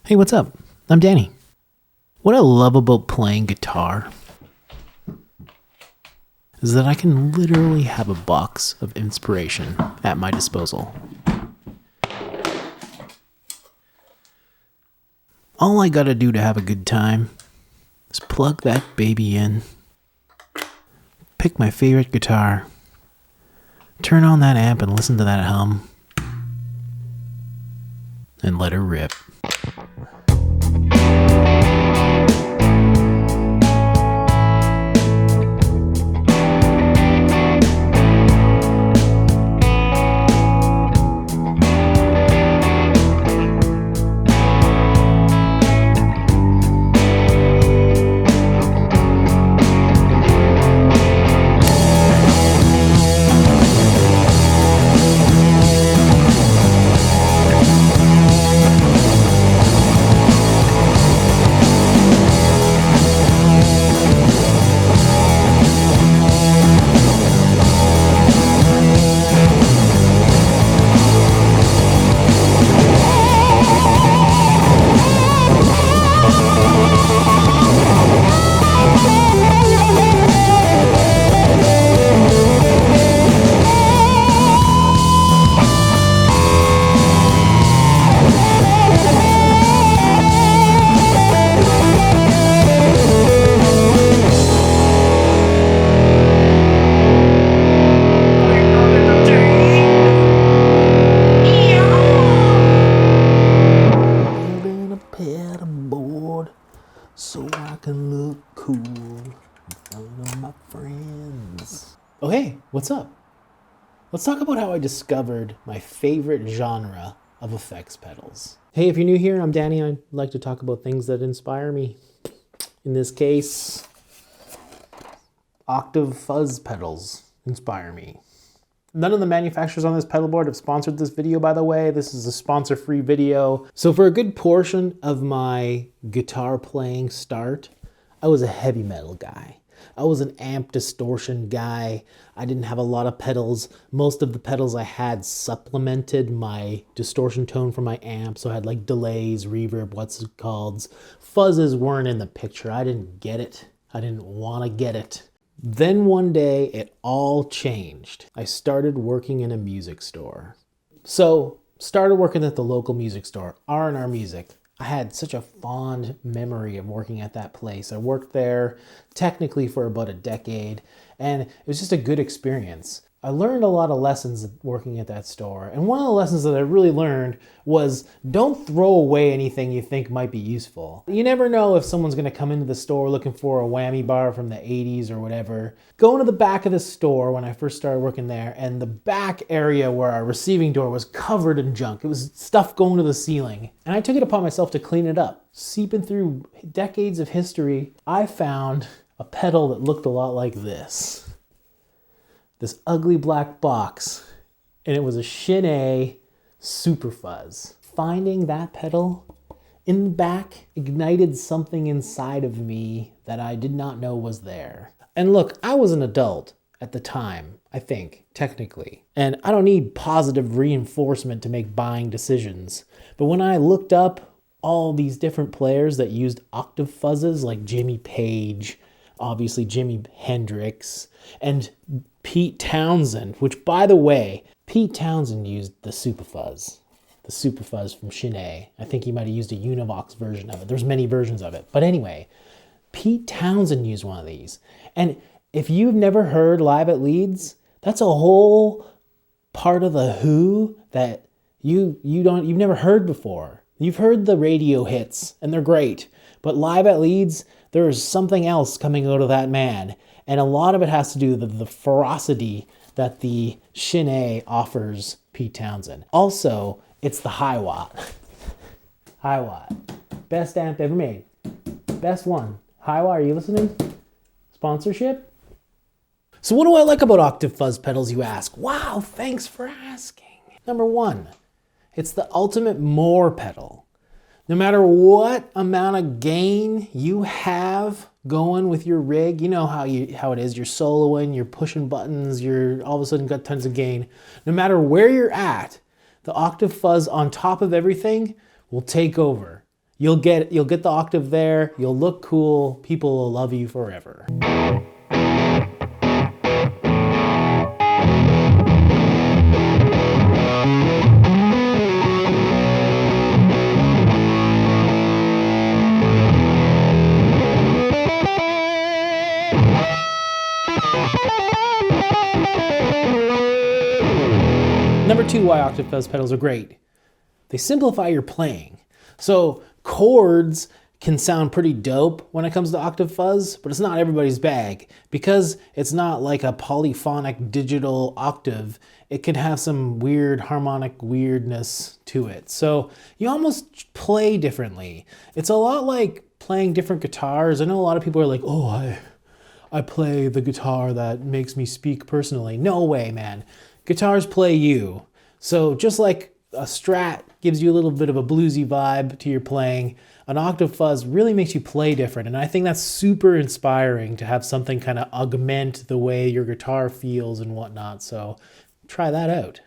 Hey, what's up? I'm Danny. What I love about playing guitar is that I can literally have a box of inspiration at my disposal. All I gotta do to have a good time is plug that baby in, pick my favorite guitar, turn on that amp and listen to that hum, and let her rip. Pedalboard so I can look cool in front of my friends. Oh hey, what's up? Let's talk about how I discovered my favorite genre of effects pedals. Hey, if you're new here, I'm Danny. I like to talk about things that inspire me. In this case, Octave Fuzz pedals inspire me. None of the manufacturers on this pedal board have sponsored this video, by the way. This is a sponsor-free video. So for a good portion of my guitar playing start, I was a heavy metal guy. I was an amp distortion guy. I didn't have a lot of pedals. Most of the pedals I had supplemented my distortion tone from my amp. So I had like delays, reverb, what's it called. Fuzzes weren't in the picture. I didn't get it. I didn't want to get it. Then one day it all changed. I started working in a music store. So started working at the local music store, R&R Music. I had such a fond memory of working at that place. I worked there technically for about a decade, and it was just a good experience. I learned a lot of lessons working at that store, and one of the lessons that I really learned was don't throw away anything you think might be useful. You never know if someone's going to come into the store looking for a whammy bar from the 80s or whatever. Going to the back of the store when I first started working there, and the back area where our receiving door was covered in junk. It was stuff going to the ceiling, and I took it upon myself to clean it up. Seeping through decades of history, I found a pedal that looked a lot like this. This ugly black box, and it was a Shin Super Fuzz. Finding that pedal in the back ignited something inside of me that I did not know was there. And look, I was an adult at the time, I think, technically. And I don't need positive reinforcement to make buying decisions. But when I looked up all these different players that used octave fuzzes, like Jimmy Page, obviously Jimi Hendrix, and Pete Townsend, which, by the way, Pete Townsend used the Super Fuzz. The Super Fuzz from Shin. I think he might have used a Univox version of it. There's many versions of it. But anyway, Pete Townsend used one of these. And if you've never heard Live at Leeds, that's a whole part of the Who that you've never heard before. You've heard the radio hits, and they're great. But Live at Leeds, there's something else coming out of that man. And a lot of it has to do with the ferocity that the Shin offers Pete Townsend. Also, it's the Hiwatt. Hiwatt. Best amp ever made. Best one. Hiwatt, are you listening? Sponsorship? So what do I like about Octave Fuzz pedals, you ask? Wow, thanks for asking. Number one, it's the ultimate more pedal. No matter what amount of gain you have going with your rig, you know how it is. You're soloing, you're pushing buttons, you're all of a sudden got tons of gain. No matter where you're at, the Octave Fuzz on top of everything will take over. You'll get the octave there, you'll look cool, people will love you forever. Number 2, why Octave Fuzz pedals are great. They simplify your playing. So chords can sound pretty dope when it comes to Octave Fuzz, but it's not everybody's bag. Because it's not like a polyphonic digital octave, it can have some weird harmonic weirdness to it. So you almost play differently. It's a lot like playing different guitars. I know a lot of people are like, oh, I play the guitar that makes me speak personally. No way, man. Guitars play you. So just like a Strat gives you a little bit of a bluesy vibe to your playing, an Octave Fuzz really makes you play different. And I think that's super inspiring to have something kind of augment the way your guitar feels and whatnot. So try that out.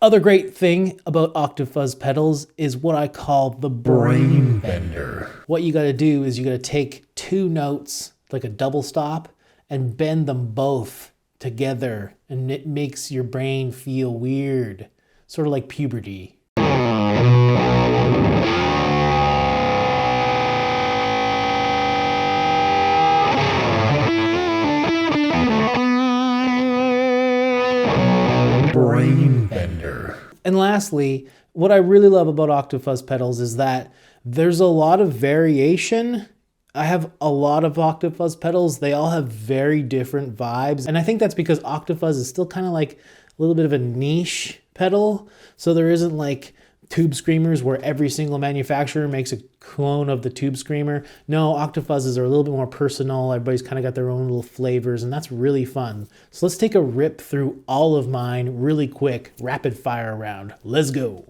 Other great thing about Octave Fuzz pedals is what I call the brain bender. What you gotta do is you gotta take 2 notes, like a double stop, and bend them both together, and it makes your brain feel weird, sort of like puberty. Brain bender. And lastly, what I really love about Octave Fuzz pedals is that there's a lot of variation. I have a lot of Octave Fuzz pedals. They all have very different vibes. And I think that's because Octave Fuzz is still kind of like a little bit of a niche pedal. So there isn't like tube screamers where every single manufacturer makes a clone of the tube screamer. No, Octave Fuzzes are a little bit more personal. Everybody's kind of got their own little flavors, and that's really fun. So let's take a rip through all of mine really quick, rapid fire round. Let's go.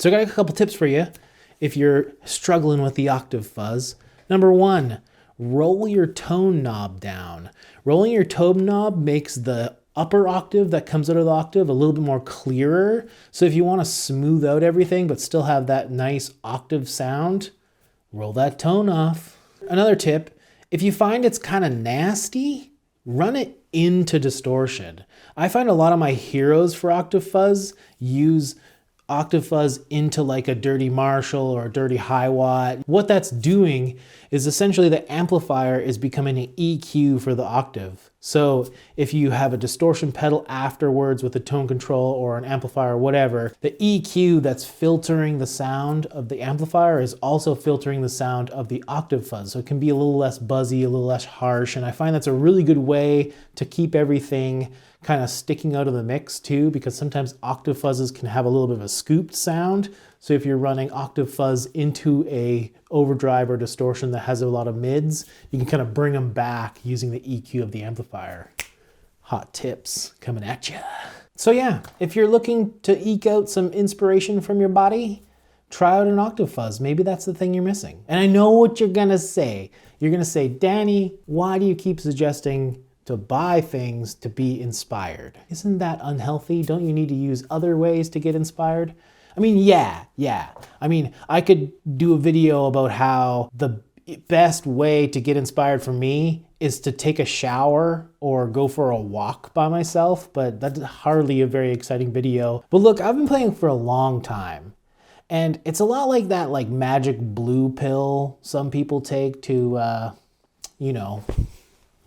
So I got a couple tips for you if you're struggling with the octave fuzz. Number one, roll your tone knob down. Rolling your tone knob makes the upper octave that comes out of the octave a little bit more clearer. So if you want to smooth out everything but still have that nice octave sound, roll that tone off. Another tip, if you find it's kind of nasty, run it into distortion. I find a lot of my heroes for octave fuzz use octave fuzz into like a dirty Marshall or a dirty Hi-Watt. What that's doing is essentially the amplifier is becoming an EQ for the octave. So if you have a distortion pedal afterwards with a tone control or an amplifier or whatever, the EQ that's filtering the sound of the amplifier is also filtering the sound of the octave fuzz. So it can be a little less buzzy, a little less harsh. And I find that's a really good way to keep everything kind of sticking out of the mix too, because sometimes octave fuzzes can have a little bit of a scooped sound. So if you're running octave fuzz into a overdrive or distortion that has a lot of mids, you can kind of bring them back using the EQ of the amplifier. Hot tips coming at you. So yeah, if you're looking to eke out some inspiration from your body, try out an octave fuzz. Maybe that's the thing you're missing. And I know what you're gonna say. You're gonna say, Danny, why do you keep suggesting to buy things to be inspired? Isn't that unhealthy? Don't you need to use other ways to get inspired? I mean, yeah. I mean, I could do a video about how the best way to get inspired for me is to take a shower or go for a walk by myself, but that's hardly a very exciting video. But look, I've been playing for a long time, and it's a lot like that like magic blue pill some people take to, you know,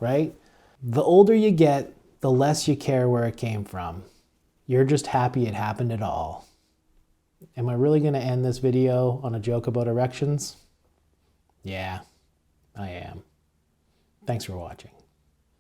right? The older you get, the less you care where it came from. You're just happy it happened at all. Am I really going to end this video on a joke about erections? Yeah, I am. Thanks for watching.